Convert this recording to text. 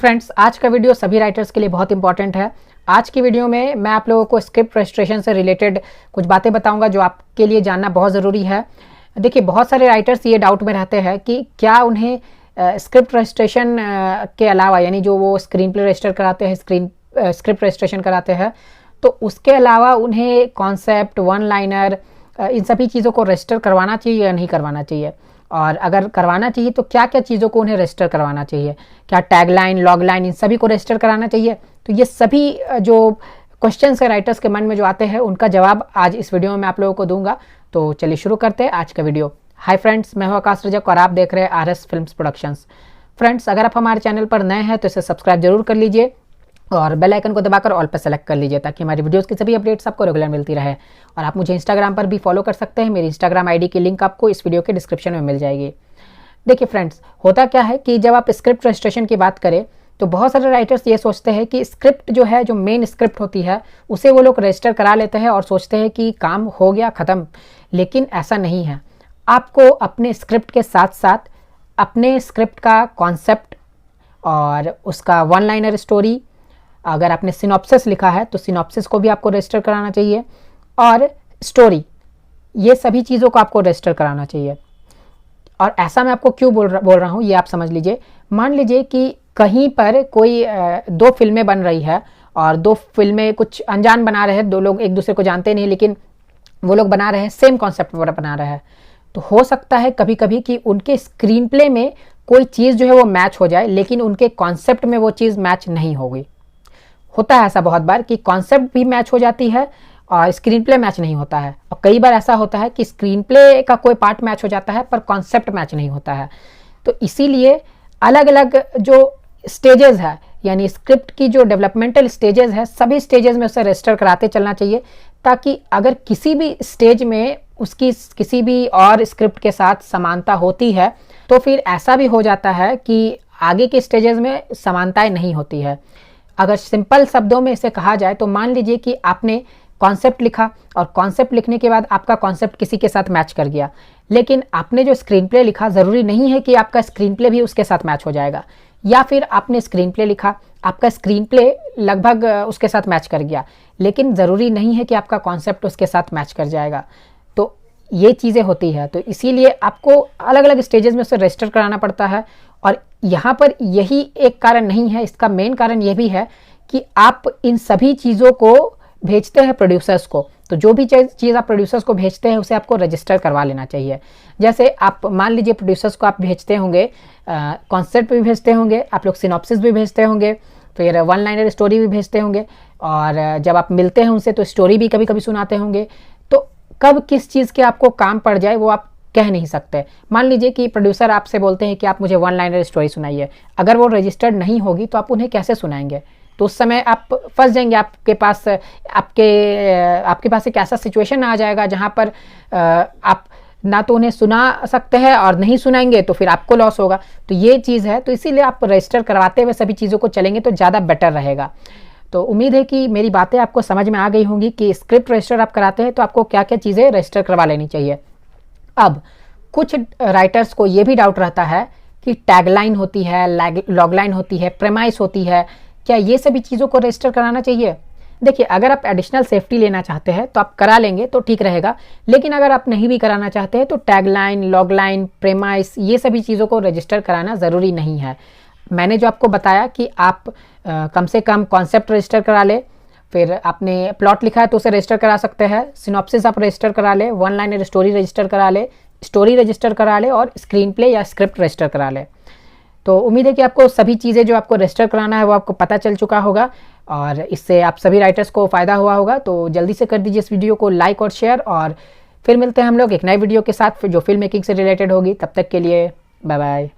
Friends, आज का video सभी राइटर्स के लिए बहुत इंपॉर्टेंट है। आज की वीडियो में मैं आप लोगों को स्क्रिप्ट रजिस्ट्रेशन से रिलेटेड कुछ बातें बताऊंगा जो आपके लिए जानना बहुत ज़रूरी है। देखिए, बहुत सारे राइटर्स ये डाउट में रहते हैं कि क्या उन्हें स्क्रिप्ट रजिस्ट्रेशन के अलावा, यानी जो वो स्क्रीन प्ले रजिस्टर कराते हैं, स्क्रिप्ट रजिस्ट्रेशन कराते हैं, तो उसके अलावा उन्हें कॉन्सेप्ट, वन लाइनर, इन सभी चीज़ों को रजिस्टर करवाना चाहिए या नहीं करवाना चाहिए, और अगर करवाना चाहिए तो क्या क्या चीज़ों को उन्हें रजिस्टर करवाना चाहिए। क्या टैगलाइन, लॉगलाइन, इन सभी को रजिस्टर कराना चाहिए। तो ये सभी जो क्वेश्चंस है राइटर्स के मन में जो आते हैं, उनका जवाब आज इस वीडियो में मैं आप लोगों को दूंगा। तो चलिए शुरू करते हैं आज का वीडियो। हाय फ्रेंड्स, मैं हूं आकाश रजक और आप देख रहे हैं आरएस फिल्म्स प्रोडक्शंस। फ्रेंड्स, अगर आप हमारे चैनल पर नए हैं तो इसे सब्सक्राइब जरूर कर लीजिए और बेल आइकन को दबाकर ऑल पर सेलेक्ट कर लीजिए ताकि हमारी वीडियोस की सभी अपडेट्स आपको रेगुलर मिलती रहे। और आप मुझे इंस्टाग्राम पर भी फॉलो कर सकते हैं। मेरी इंस्टाग्राम आईडी की लिंक आपको इस वीडियो के डिस्क्रिप्शन में मिल जाएगी। देखिए फ्रेंड्स, होता क्या है कि जब आप स्क्रिप्ट रजिस्ट्रेशन की बात करें तो बहुत सारे राइटर्स ये सोचते हैं कि स्क्रिप्ट जो है, जो मेन स्क्रिप्ट होती है, उसे वो लोग रजिस्टर करा लेते हैं और सोचते हैं कि काम हो गया, ख़त्म। लेकिन ऐसा नहीं है। आपको अपने स्क्रिप्ट के साथ साथ अपने स्क्रिप्ट का कॉन्सेप्ट और उसका वन लाइनर स्टोरी, अगर आपने सिनॉप्सिस लिखा है तो सिनॉप्सिस को भी आपको रजिस्टर कराना चाहिए, और स्टोरी, ये सभी चीज़ों को आपको रजिस्टर कराना चाहिए। और ऐसा मैं आपको क्यों बोल रहा हूँ, ये आप समझ लीजिए। मान लीजिए कि कहीं पर कोई दो फिल्में बन रही है और दो फिल्में कुछ अनजान बना रहे हैं, दो लोग एक दूसरे को जानते नहीं, लेकिन वो लोग बना रहे हैं, सेम कॉन्सेप्ट पर बना रहे हैं। तो हो सकता है कभी कभी कि उनके स्क्रीन प्ले में कोई चीज़ जो है वो मैच हो जाए, लेकिन उनके कॉन्सेप्ट में वो चीज़ मैच नहीं होगी। होता है ऐसा बहुत बार कि कॉन्सेप्ट भी मैच हो जाती है और स्क्रीन प्ले मैच नहीं होता है। और कई बार ऐसा होता है कि स्क्रीन प्ले का कोई पार्ट मैच हो जाता है पर कॉन्सेप्ट मैच नहीं होता है। तो इसीलिए अलग अलग जो स्टेजेस है, यानी स्क्रिप्ट की जो डेवलपमेंटल स्टेजेस है, सभी स्टेजेस में उसे रजिस्टर कराते चलना चाहिए, ताकि अगर किसी भी स्टेज में उसकी किसी भी और स्क्रिप्ट के साथ समानता होती है तो फिर ऐसा भी हो जाता है कि आगे के स्टेजेस में समानताएं नहीं होती है। अगर सिंपल शब्दों में इसे कहा जाए तो मान लीजिए कि आपने कॉन्सेप्ट लिखा और कॉन्सेप्ट लिखने के बाद आपका कॉन्सेप्ट किसी के साथ मैच कर गया, लेकिन आपने जो स्क्रीन प्ले लिखा, ज़रूरी नहीं है कि आपका स्क्रीन प्ले भी उसके साथ मैच हो जाएगा। या फिर आपने स्क्रीन प्ले लिखा, आपका स्क्रीन प्ले लगभग उसके साथ मैच कर गया, लेकिन ज़रूरी नहीं है कि आपका कॉन्सेप्ट उसके साथ मैच कर जाएगा। तो ये चीज़ें होती है। तो इसीलिए आपको अलग अलग स्टेजेस में उसे रजिस्टर कराना पड़ता है। और यहाँ पर यही एक कारण नहीं है, इसका मेन कारण यह भी है कि आप इन सभी चीज़ों को भेजते हैं प्रोड्यूसर्स को। तो जो भी चीज़ आप प्रोड्यूसर्स को भेजते हैं उसे आपको रजिस्टर करवा लेना चाहिए। जैसे आप मान लीजिए प्रोड्यूसर्स को आप भेजते होंगे, कॉन्सेप्ट भी भेजते होंगे, आप लोग सिनॉप्सिस भी भेजते होंगे, फिर वन लाइनर स्टोरी भी भेजते होंगे, और जब आप मिलते हैं उनसे तो स्टोरी भी कभी कभी सुनाते होंगे। तो कब किस चीज़ के आपको काम पड़ जाए वो आप कह नहीं सकते। मान लीजिए कि प्रोड्यूसर आपसे बोलते हैं कि आप मुझे वन लाइनर स्टोरी सुनाइए, अगर वो रजिस्टर्ड नहीं होगी तो आप उन्हें कैसे सुनाएंगे? तो उस समय आप फंस जाएंगे। आपके पास एक ऐसा सिचुएशन आ जाएगा जहां पर आप ना तो उन्हें सुना सकते हैं और नहीं सुनाएंगे, तो फिर आपको लॉस होगा। तो ये चीज़ है। तो इसीलिए आप रजिस्टर करवाते हुए सभी चीज़ों को चलेंगे तो ज़्यादा बेटर रहेगा। तो उम्मीद है कि मेरी बातें आपको समझ में आ गई होंगी कि स्क्रिप्ट रजिस्टर आप कराते हैं तो आपको क्या क्या चीज़ें रजिस्टर करवा लेनी चाहिए। अब कुछ राइटर्स को ये भी डाउट रहता है कि टैगलाइन होती है, लॉगलाइन होती है, प्रेमाइस होती है, क्या ये सभी चीज़ों को रजिस्टर कराना चाहिए? देखिए, अगर आप एडिशनल सेफ्टी लेना चाहते हैं तो आप करा लेंगे तो ठीक रहेगा, लेकिन अगर आप नहीं भी कराना चाहते हैं तो टैगलाइन, लॉगलाइन, प्रेमाइस, ये सभी चीज़ों को रजिस्टर कराना ज़रूरी नहीं है। मैंने जो आपको बताया कि आप कम से कम कॉन्सेप्ट रजिस्टर करा ले, फिर आपने प्लॉट लिखा है तो उसे रजिस्टर करा सकते हैं, सिनॉप्सिस आप रजिस्टर करा ले, वन लाइनर स्टोरी रजिस्टर करा ले, स्टोरी रजिस्टर करा ले, और स्क्रीन प्ले या स्क्रिप्ट रजिस्टर करा ले। तो उम्मीद है कि आपको सभी चीज़ें जो आपको रजिस्टर कराना है वो आपको पता चल चुका होगा और इससे आप सभी राइटर्स को फ़ायदा हुआ होगा। तो जल्दी से कर दीजिए इस वीडियो को लाइक और शेयर, और फिर मिलते हैं हम लोग एक नई वीडियो के साथ जो फिल्म मेकिंग से रिलेटेड होगी। तब तक के लिए बाय बाय।